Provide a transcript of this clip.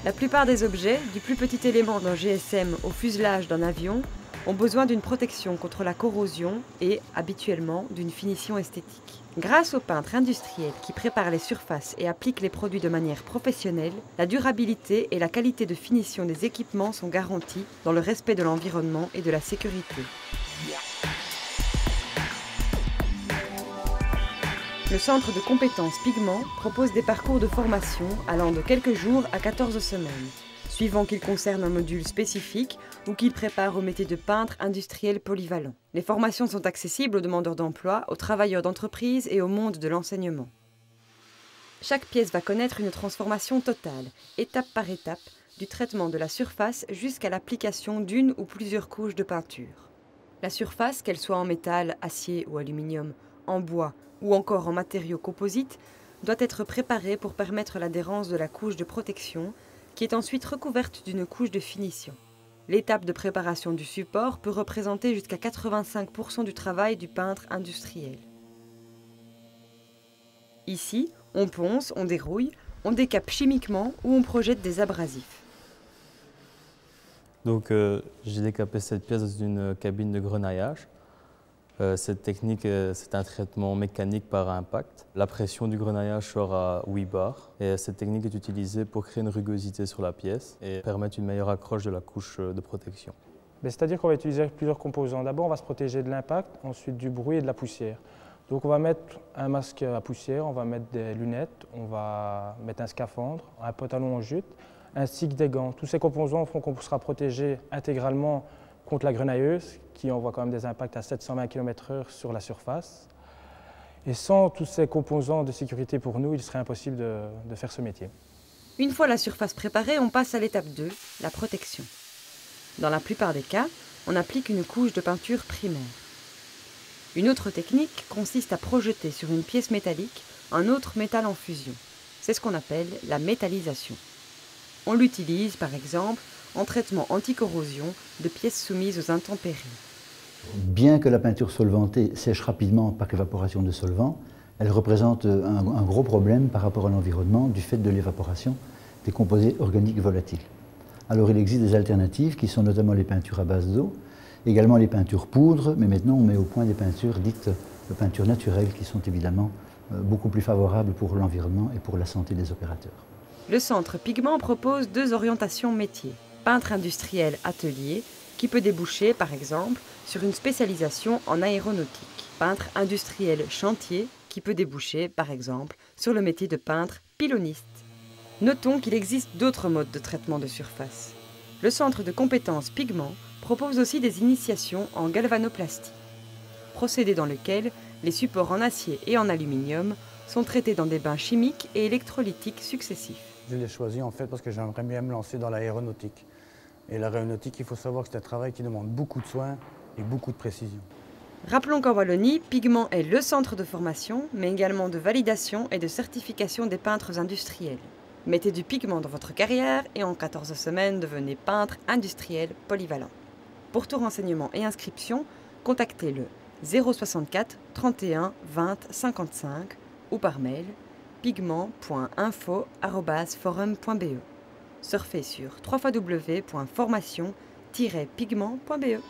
La plupart des objets, du plus petit élément d'un GSM au fuselage d'un avion, ont besoin d'une protection contre la corrosion et, habituellement, d'une finition esthétique. Grâce aux peintres industriels qui préparent les surfaces et appliquent les produits de manière professionnelle, la durabilité et la qualité de finition des équipements sont garanties dans le respect de l'environnement et de la sécurité. Le centre de compétences Pigment propose des parcours de formation allant de quelques jours à 14 semaines, suivant qu'ils concernent un module spécifique ou qu'ils préparent au métier de peintre industriel polyvalent. Les formations sont accessibles aux demandeurs d'emploi, aux travailleurs d'entreprise et au monde de l'enseignement. Chaque pièce va connaître une transformation totale, étape par étape, du traitement de la surface jusqu'à l'application d'une ou plusieurs couches de peinture. La surface, qu'elle soit en métal, acier ou aluminium, en bois ou encore en matériaux composites, doit être préparée pour permettre l'adhérence de la couche de protection, qui est ensuite recouverte d'une couche de finition. L'étape de préparation du support peut représenter jusqu'à 85% du travail du peintre industriel. Ici, on ponce, on dérouille, on décape chimiquement ou on projette des abrasifs. Donc j'ai décapé cette pièce dans une cabine de grenaillage. Cette technique, c'est un traitement mécanique par impact. La pression du grenaillage sort à 8 bars et cette technique est utilisée pour créer une rugosité sur la pièce et permettre une meilleure accroche de la couche de protection. C'est-à-dire qu'on va utiliser plusieurs composants. D'abord, on va se protéger de l'impact, ensuite du bruit et de la poussière. Donc on va mettre un masque à poussière, on va mettre des lunettes, on va mettre un scaphandre, un pantalon en jute, ainsi que des gants. Tous ces composants font qu'on sera protégé intégralement contre la grenailleuse, qui envoie quand même des impacts à 720 km/h sur la surface. Et sans tous ces composants de sécurité pour nous, il serait impossible de faire ce métier. Une fois la surface préparée, on passe à l'étape 2, la protection. Dans la plupart des cas, on applique une couche de peinture primaire. Une autre technique consiste à projeter sur une pièce métallique un autre métal en fusion. C'est ce qu'on appelle la métallisation. On l'utilise, par exemple, en traitement anti-corrosion de pièces soumises aux intempéries. Bien que la peinture solvantée sèche rapidement par évaporation de solvant, elle représente un gros problème par rapport à l'environnement du fait de l'évaporation des composés organiques volatiles. Alors il existe des alternatives qui sont notamment les peintures à base d'eau, également les peintures poudre, mais maintenant on met au point des peintures dites peintures naturelles qui sont évidemment beaucoup plus favorables pour l'environnement et pour la santé des opérateurs. Le centre Pigment propose 2 orientations métiers. Peintre industriel atelier, qui peut déboucher, par exemple, sur une spécialisation en aéronautique. Peintre industriel chantier, qui peut déboucher, par exemple, sur le métier de peintre pyloniste. Notons qu'il existe d'autres modes de traitement de surface. Le centre de compétences Pigment propose aussi des initiations en galvanoplastie, procédé dans lequel les supports en acier et en aluminium sont traités dans des bains chimiques et électrolytiques successifs. Je l'ai choisi en fait parce que j'aimerais bien me lancer dans l'aéronautique. Et l'aéronautique, il faut savoir que c'est un travail qui demande beaucoup de soins et beaucoup de précision. Rappelons qu'en Wallonie, Pigment est le centre de formation, mais également de validation et de certification des peintres industriels. Mettez du pigment dans votre carrière et en 14 semaines, devenez peintre industriel polyvalent. Pour tout renseignement et inscription, contactez le 064 31 20 55 ou par mail pigment.info@forum.be. Surfez sur www.formation-pigment.be.